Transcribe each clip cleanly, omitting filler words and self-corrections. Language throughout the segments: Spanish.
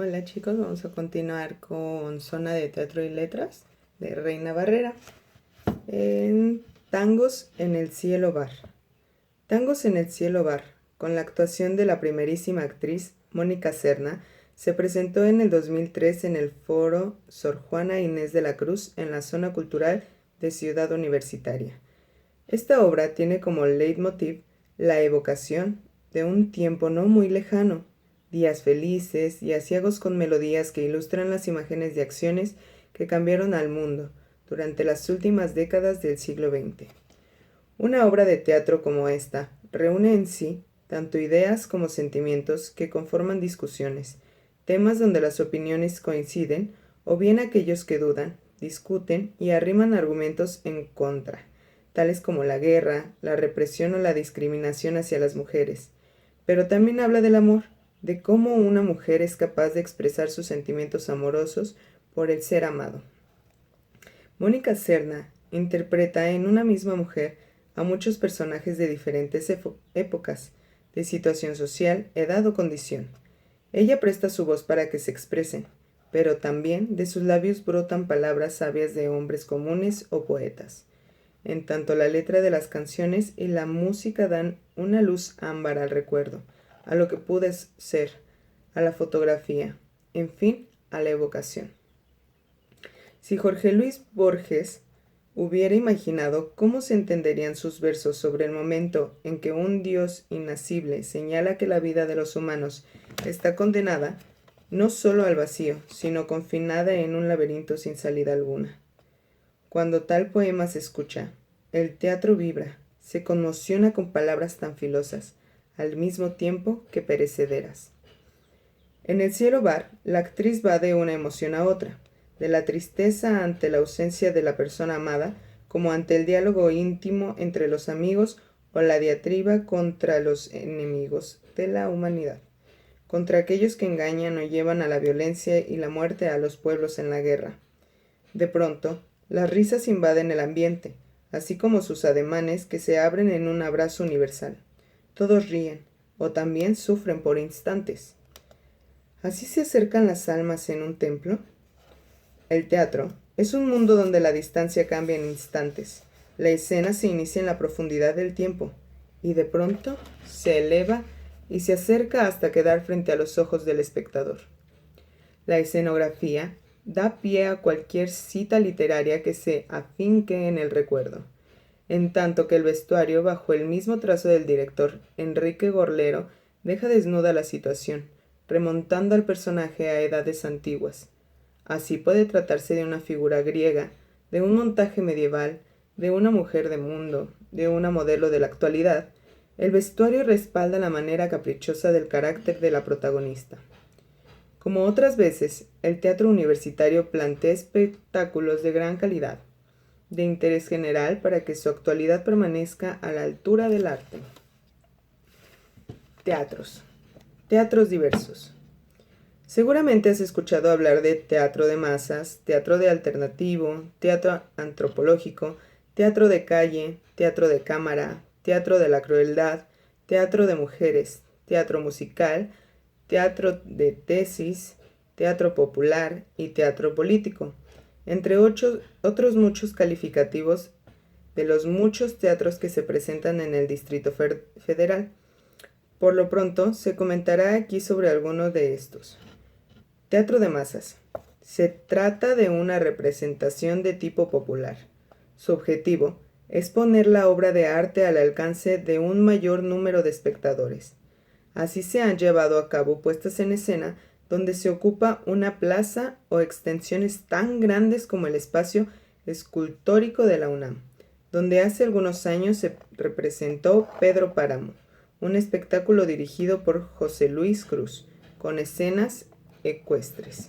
Hola chicos, vamos a continuar con Zona de Teatro y Letras de Reina Barrera en Tangos en el Cielo Bar. Tangos en el Cielo Bar, con la actuación de la primerísima actriz Mónica Serna, se presentó en el 2003 en el Foro Sor Juana Inés de la Cruz en la Zona Cultural de Ciudad Universitaria. Esta obra tiene como leitmotiv la evocación de un tiempo no muy lejano, días felices y aciagos con melodías que ilustran las imágenes de acciones que cambiaron al mundo durante las últimas décadas del siglo XX. Una obra de teatro como esta reúne en sí tanto ideas como sentimientos que conforman discusiones, temas donde las opiniones coinciden o bien aquellos que dudan, discuten y arriman argumentos en contra, tales como la guerra, la represión o la discriminación hacia las mujeres. Pero también habla del amor, de cómo una mujer es capaz de expresar sus sentimientos amorosos por el ser amado. Mónica Serna interpreta en una misma mujer a muchos personajes de diferentes épocas, de situación social, edad o condición. Ella presta su voz para que se expresen, pero también de sus labios brotan palabras sabias de hombres comunes o poetas. En tanto la letra de las canciones y la música dan una luz ámbar al recuerdo, a lo que pude ser, a la fotografía, en fin, a la evocación. Si Jorge Luis Borges hubiera imaginado cómo se entenderían sus versos sobre el momento en que un Dios innacible señala que la vida de los humanos está condenada no solo al vacío, sino confinada en un laberinto sin salida alguna. Cuando tal poema se escucha, el teatro vibra, se conmociona con palabras tan filosas, al mismo tiempo que perecederas. En el Cielo Bar, la actriz va de una emoción a otra, de la tristeza ante la ausencia de la persona amada, como ante el diálogo íntimo entre los amigos o la diatriba contra los enemigos de la humanidad, contra aquellos que engañan o llevan a la violencia y la muerte a los pueblos en la guerra. De pronto, las risas invaden el ambiente, así como sus ademanes que se abren en un abrazo universal. Todos ríen, o también sufren por instantes. ¿Así se acercan las almas en un templo? El teatro es un mundo donde la distancia cambia en instantes. La escena se inicia en la profundidad del tiempo, y de pronto se eleva y se acerca hasta quedar frente a los ojos del espectador. La escenografía da pie a cualquier cita literaria que se afinque en el recuerdo, en tanto que el vestuario, bajo el mismo trazo del director Enrique Gorlero, deja desnuda la situación, remontando al personaje a edades antiguas. Así puede tratarse de una figura griega, de un montaje medieval, de una mujer de mundo, de una modelo de la actualidad. El vestuario respalda la manera caprichosa del carácter de la protagonista. Como otras veces, el teatro universitario plantea espectáculos de gran calidad, de interés general para que su actualidad permanezca a la altura del arte. Teatros. Teatros diversos. Seguramente has escuchado hablar de teatro de masas, teatro de alternativo, teatro antropológico, teatro de calle, teatro de cámara, teatro de la crueldad, teatro de mujeres, teatro musical, teatro de tesis, teatro popular y teatro político, entre otros muchos calificativos de los muchos teatros que se presentan en el Distrito Federal. Por lo pronto, se comentará aquí sobre algunos de estos. Teatro de masas. Se trata de una representación de tipo popular. Su objetivo es poner la obra de arte al alcance de un mayor número de espectadores. Así se han llevado a cabo puestas en escena donde se ocupa una plaza o extensiones tan grandes como el espacio escultórico de la UNAM, donde hace algunos años se representó Pedro Páramo, un espectáculo dirigido por José Luis Cruz, con escenas ecuestres.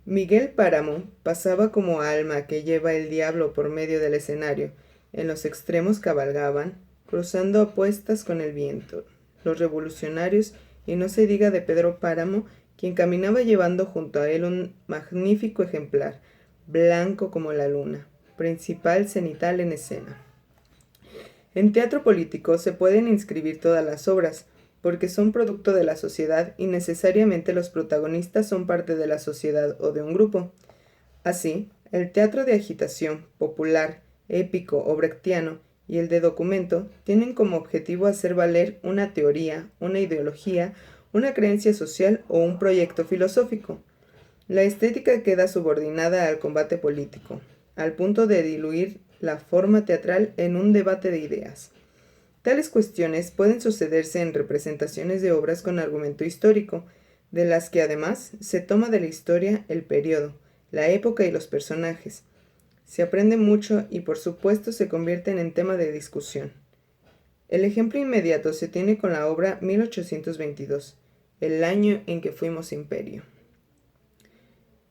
Miguel Páramo pasaba como alma que lleva el diablo por medio del escenario. En los extremos cabalgaban, cruzando apuestas con el viento, los revolucionarios, y no se diga de Pedro Páramo, quien caminaba llevando junto a él un magnífico ejemplar, blanco como la luna, principal cenital en escena. En teatro político se pueden inscribir todas las obras, porque son producto de la sociedad y necesariamente los protagonistas son parte de la sociedad o de un grupo. Así, el teatro de agitación, popular, épico o brechtiano y el de documento tienen como objetivo hacer valer una teoría, una ideología, una creencia social o un proyecto filosófico. La estética queda subordinada al combate político, al punto de diluir la forma teatral en un debate de ideas. Tales cuestiones pueden sucederse en representaciones de obras con argumento histórico, de las que además se toma de la historia el periodo, la época y los personajes. Se aprende mucho y por supuesto se convierten en tema de discusión. El ejemplo inmediato se tiene con la obra 1822, el año en que fuimos imperio.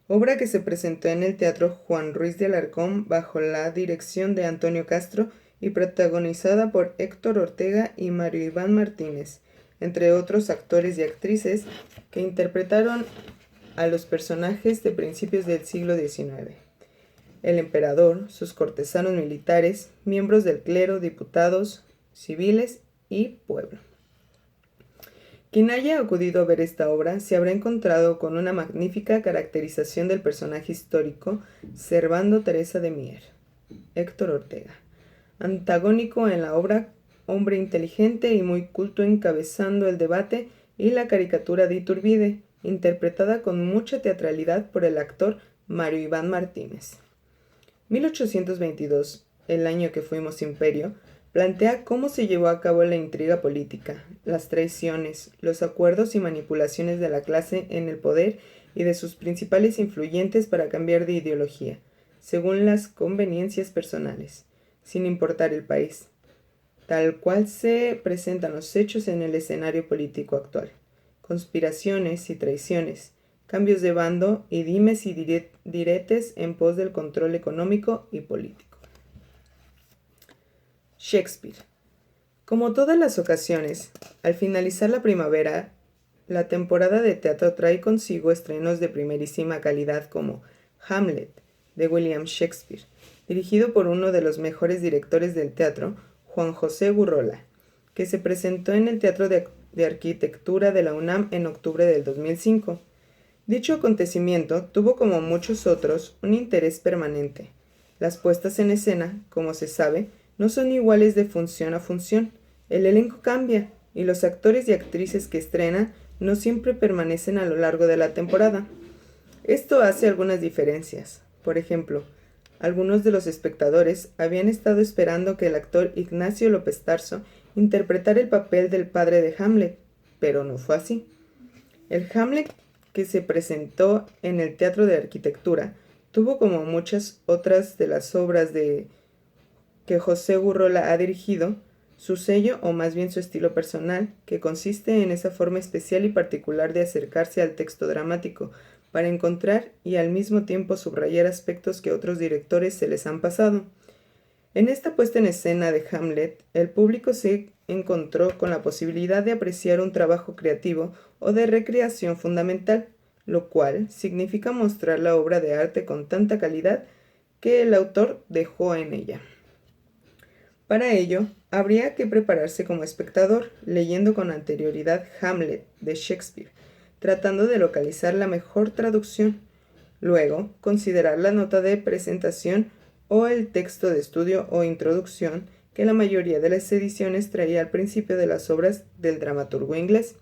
Obra que se presentó en el Teatro Juan Ruiz de Alarcón bajo la dirección de Antonio Castro y protagonizada por Héctor Ortega y Mario Iván Martínez, entre otros actores y actrices que interpretaron a los personajes de principios del siglo XIX. El emperador, sus cortesanos militares, miembros del clero, diputados, civiles y pueblo. Quien haya acudido a ver esta obra se habrá encontrado con una magnífica caracterización del personaje histórico Servando Teresa de Mier, Héctor Ortega, antagónico en la obra, hombre inteligente y muy culto encabezando el debate, y la caricatura de Iturbide, interpretada con mucha teatralidad por el actor Mario Iván Martínez. 1822, el año que fuimos imperio, plantea cómo se llevó a cabo la intriga política, las traiciones, los acuerdos y manipulaciones de la clase en el poder y de sus principales influyentes para cambiar de ideología, según las conveniencias personales, sin importar el país, tal cual se presentan los hechos en el escenario político actual. Conspiraciones y traiciones, cambios de bando y dimes y diretes en pos del control económico y político. Shakespeare. Como todas las ocasiones, al finalizar la primavera, la temporada de teatro trae consigo estrenos de primerísima calidad como Hamlet, de William Shakespeare, dirigido por uno de los mejores directores del teatro, Juan José Gurrola, que se presentó en el Teatro de Arquitectura de la UNAM en octubre del 2005. Dicho acontecimiento tuvo, como muchos otros, un interés permanente. Las puestas en escena, como se sabe, no son iguales de función a función. El elenco cambia y los actores y actrices que estrenan no siempre permanecen a lo largo de la temporada. Esto hace algunas diferencias. Por ejemplo, algunos de los espectadores habían estado esperando que el actor Ignacio López Tarso interpretara el papel del padre de Hamlet, pero no fue así. El Hamlet que se presentó en el Teatro de Arquitectura tuvo, como muchas otras de las obras que José Gurrola ha dirigido, su sello o más bien su estilo personal, que consiste en esa forma especial y particular de acercarse al texto dramático para encontrar y al mismo tiempo subrayar aspectos que a otros directores se les han pasado. En esta puesta en escena de Hamlet, el público se encontró con la posibilidad de apreciar un trabajo creativo o de recreación fundamental, lo cual significa mostrar la obra de arte con tanta calidad que el autor dejó en ella. Para ello, habría que prepararse como espectador, leyendo con anterioridad Hamlet de Shakespeare, tratando de localizar la mejor traducción. Luego, considerar la nota de presentación o el texto de estudio o introducción que la mayoría de las ediciones traía al principio de las obras del dramaturgo inglés.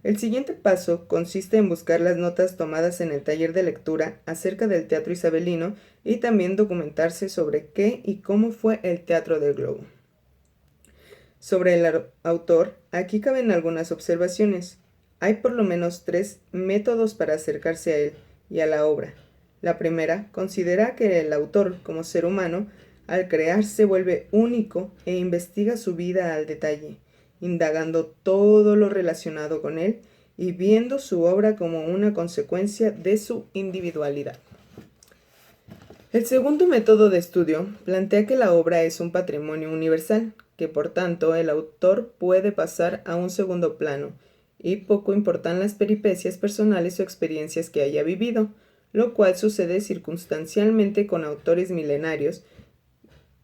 El siguiente paso consiste en buscar las notas tomadas en el taller de lectura acerca del teatro isabelino y también documentarse sobre qué y cómo fue el Teatro del Globo. Sobre el autor, aquí caben algunas observaciones. Hay por lo menos 3 métodos para acercarse a él y a la obra. La primera considera que el autor, como ser humano, al crear se vuelve único e investiga su vida al detalle, indagando todo lo relacionado con él y viendo su obra como una consecuencia de su individualidad. El segundo método de estudio plantea que la obra es un patrimonio universal, que por tanto el autor puede pasar a un segundo plano, y poco importan las peripecias personales o experiencias que haya vivido, lo cual sucede circunstancialmente con autores milenarios,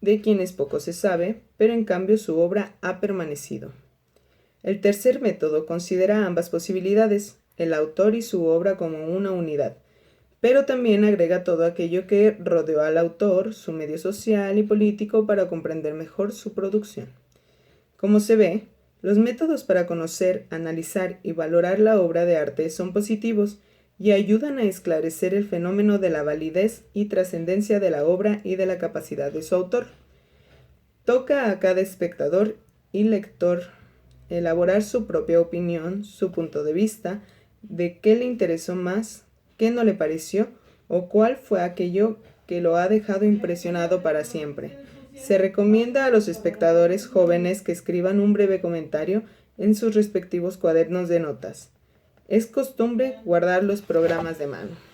de quienes poco se sabe, pero en cambio su obra ha permanecido. El tercer método considera ambas posibilidades, el autor y su obra como una unidad, pero también agrega todo aquello que rodeó al autor, su medio social y político para comprender mejor su producción. Como se ve, los métodos para conocer, analizar y valorar la obra de arte son positivos y ayudan a esclarecer el fenómeno de la validez y trascendencia de la obra y de la capacidad de su autor. Toca a cada espectador y lector elaborar su propia opinión, su punto de vista, de qué le interesó más, qué no le pareció o cuál fue aquello que lo ha dejado impresionado para siempre. Se recomienda a los espectadores jóvenes que escriban un breve comentario en sus respectivos cuadernos de notas. Es costumbre guardar los programas de mano.